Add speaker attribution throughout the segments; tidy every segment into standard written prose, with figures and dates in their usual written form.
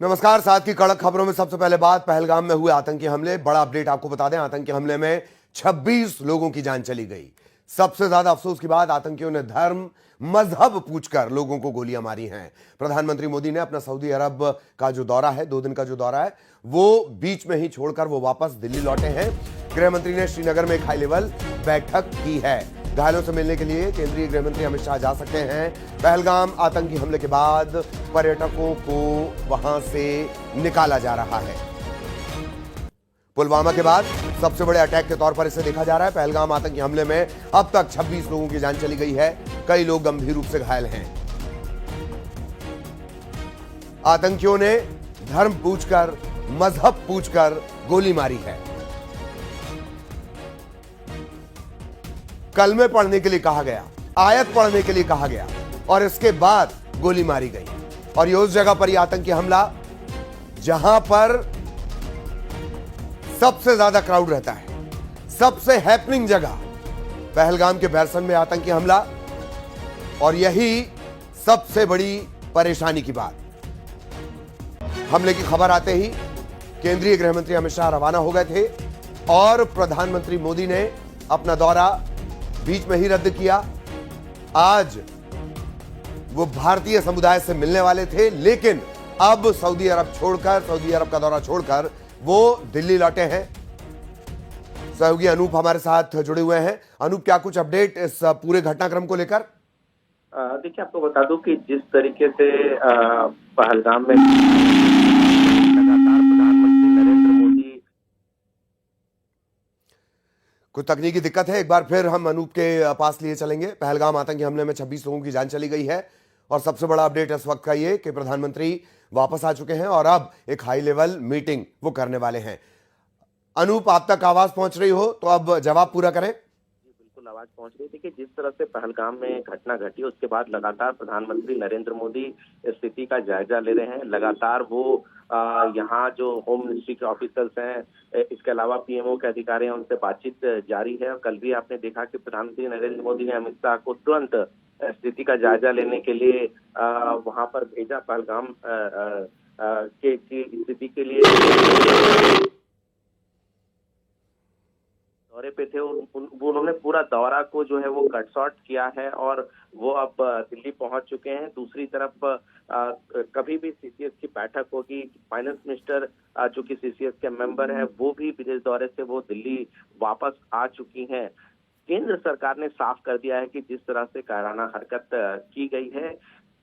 Speaker 1: नमस्कार। साथ की कड़क खबरों में सबसे पहले बात पहलगाम में हुए आतंकी हमले। बड़ा अपडेट आपको बता दें, आतंकी हमले में 26 लोगों की जान चली गई। सबसे ज्यादा अफसोस की बात, आतंकियों ने धर्म मजहब पूछकर लोगों को गोलियां मारी हैं। प्रधानमंत्री मोदी ने अपना सऊदी अरब का जो दौरा है, 2 दिन का जो दौरा है, वो बीच में ही छोड़कर वो वापस दिल्ली लौटे हैं। गृह मंत्री ने श्रीनगर में एक हाई लेवल बैठक की है। घायलों से मिलने के लिए केंद्रीय गृह मंत्री अमित शाह जा सकते हैं। पहलगाम आतंकी हमले के बाद पर्यटकों को वहां से निकाला जा रहा है। पुलवामा के बाद सबसे बड़े अटैक के तौर पर इसे देखा जा रहा है। पहलगाम आतंकी हमले में अब तक 26 लोगों की जान चली गई है। कई लोग गंभीर रूप से घायल हैं। आतंकियों ने धर्म पूछकर, मजहब पूछकर गोली मारी है। कलमे पढ़ने के लिए कहा गया, आयत पढ़ने के लिए कहा गया और इसके बाद गोली मारी गई। और ये उस जगह पर यह आतंकी हमला जहां पर सबसे ज्यादा क्राउड रहता है, सबसे हैपनिंग जगह, पहलगाम के बैरसन में आतंकी हमला। और यही सबसे बड़ी परेशानी की बात। हमले की खबर आते ही केंद्रीय गृह मंत्री अमित शाह रवाना हो गए थे और प्रधानमंत्री मोदी ने अपना दौरा बीच में ही रद्द किया। आज वो भारतीय समुदाय से मिलने वाले थे, लेकिन अब सऊदी अरब का दौरा छोड़कर वो दिल्ली लौटे हैं। सहयोगी अनूप हमारे साथ जुड़े हुए हैं। अनूप, क्या कुछ अपडेट इस पूरे घटनाक्रम को लेकर?
Speaker 2: देखिए, आपको बता दूं कि जिस तरीके से पहलगाम में लगातार प्रधानमंत्री नरेंद्र मोदी।
Speaker 1: कुछ तकनीकी दिक्कत है, एक बार फिर हम अनूप के पास लिए चलेंगे। पहलगाम आतंकी हमले में 26 लोगों की जान चली गई है और सबसे बड़ा अपडेट इस वक्त का ये कि प्रधानमंत्री वापस आ चुके हैं और अब एक हाई लेवल मीटिंग वो करने वाले हैं। अनूप, आप तक आवाज पहुंच रही हो तो अब जवाब पूरा करें।
Speaker 2: बिल्कुल आवाज पहुंच रही थी कि जिस तरह से पहलगाम में घटना घटी, उसके बाद लगातार प्रधानमंत्री नरेंद्र मोदी स्थिति का जायजा ले रहे हैं। लगातार वो यहाँ जो होम मिनिस्ट्री के ऑफिसर्स हैं, इसके अलावा पीएमओ के अधिकारी हैं, उनसे बातचीत जारी है। और कल भी आपने देखा कि प्रधानमंत्री नरेंद्र मोदी ने अमित शाह को तुरंत स्थिति का जायजा लेने के लिए वहां पर भेजा। पहलगाम की स्थिति के लिए दौरे पे थे। उन्होंने पूरा दौरा को जो है वो कट शॉर्ट किया है और वो अब दिल्ली पहुंच चुके हैं। दूसरी तरफ कभी भी सीसीएस की बैठक होगी, फाइनेंस मिनिस्टर जो कि सीसीएस के मेंबर है, वो भी विदेश दौरे से वो दिल्ली वापस आ चुकी हैं। केंद्र सरकार ने साफ कर दिया है कि जिस तरह से कायराना हरकत की गई है,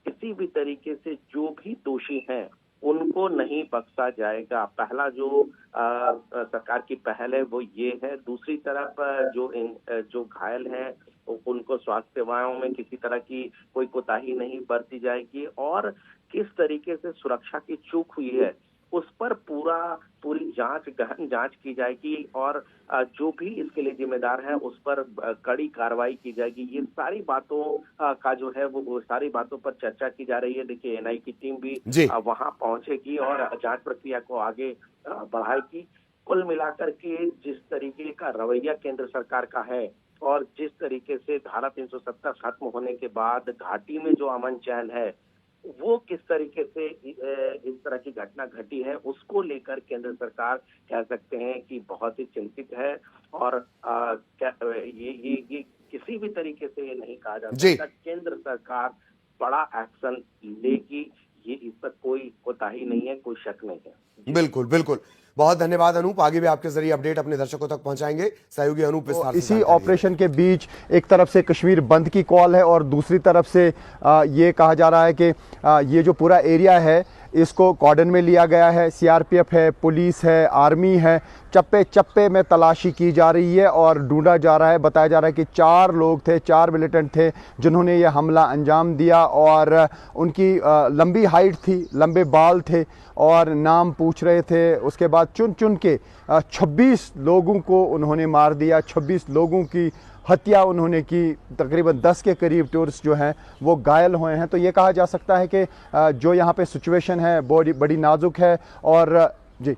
Speaker 2: किसी भी तरीके से जो भी दोषी हैं उनको नहीं बख्शा जाएगा। पहला जो सरकार की पहल है वो ये है। दूसरी तरफ जो घायल हैं उनको स्वास्थ्य सेवाओं में किसी तरह की कोई कोताही नहीं बरती जाएगी और किस तरीके से सुरक्षा की चूक हुई है उस पर पूरी गहन जांच की जाएगी और जो भी इसके लिए जिम्मेदार है उस पर कड़ी कार्रवाई की जाएगी। ये सारी बातों का जो है वो सारी बातों पर चर्चा की जा रही है। देखिए, एनआई की टीम भी वहां पहुंचेगी और जांच प्रक्रिया को आगे बढ़ाएगी। कुल मिलाकर के जिस तरीके का रवैया केंद्र सरकार का है और जिस तरीके से धारा 370 खत्म होने के बाद घाटी में जो अमन चैन है, वो किस तरीके से इस तरह की घटना घटी है, उसको लेकर केंद्र सरकार कह सकते हैं कि बहुत ही चिंतित है। और ये किसी भी तरीके से ये नहीं कहा जा सकता केंद्र सरकार बड़ा एक्शन लेगी, ये इस पर कोई कोताही नहीं है, कोई शक नहीं है।
Speaker 1: बिल्कुल बिल्कुल, बहुत धन्यवाद अनूप। आगे भी आपके जरिए अपडेट अपने दर्शकों तक पहुंचाएंगे। सहयोगी अनूप
Speaker 3: तो इसी ऑपरेशन के बीच एक तरफ से कश्मीर बंद की कॉल है और दूसरी तरफ से ये कहा जा रहा है कि ये जो पूरा एरिया है इसको कॉर्डन में लिया गया है। सीआरपीएफ है, पुलिस है, आर्मी है, चप्पे चप्पे में तलाशी की जा रही है और ढूंढा जा रहा है। बताया जा रहा है कि 4 लोग थे, 4 मिलिटेंट थे जिन्होंने ये हमला अंजाम दिया और उनकी लंबी हाइट थी, लंबे बाल थे और नाम पूछ रहे थे। उसके बाद चुन चुन के 26 लोगों को उन्होंने मार दिया, 26 लोगों की हत्या उन्होंने की। तकरीबन 10 के करीब टूरिस्ट जो हैं वो घायल हुए हैं। तो ये कहा जा सकता है कि जो यहाँ पे सिचुएशन है बड़ी नाजुक है। और जी,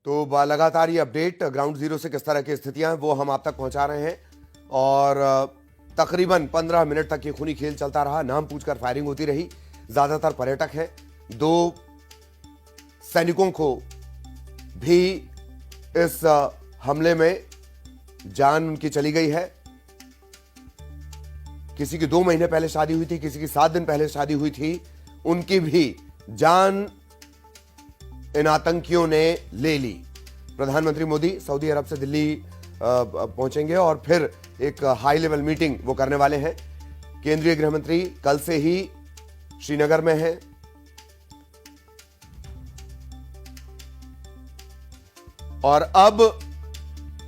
Speaker 1: तो लगातार ये अपडेट ग्राउंड जीरो से किस तरह की स्थितियां हैं वो हम आप तक पहुंचा रहे हैं। और तकरीबन 15 मिनट तक ये खूनी खेल चलता रहा। नाम पूछकर फायरिंग होती रही। ज्यादातर पर्यटक हैं। 2 सैनिकों को भी इस हमले में जान उनकी चली गई है। किसी की 2 महीने पहले शादी हुई थी, किसी की 7 दिन पहले शादी हुई थी, उनकी भी जान इन आतंकियों ने ले ली। प्रधानमंत्री मोदी सऊदी अरब से दिल्ली पहुंचेंगे और फिर एक हाई लेवल मीटिंग वो करने वाले हैं। केंद्रीय गृह मंत्री कल से ही श्रीनगर में हैं। और अब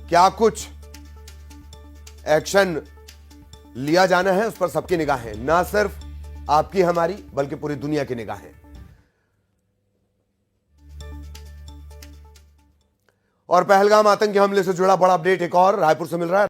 Speaker 1: क्या कुछ एक्शन लिया जाना है उस पर सबकी निगाहें, ना सिर्फ आपकी हमारी बल्कि पूरी दुनिया की निगाहें। और पहलगाम आतंकी हमले से जुड़ा बड़ा अपडेट एक और रायपुर से मिल रहा है।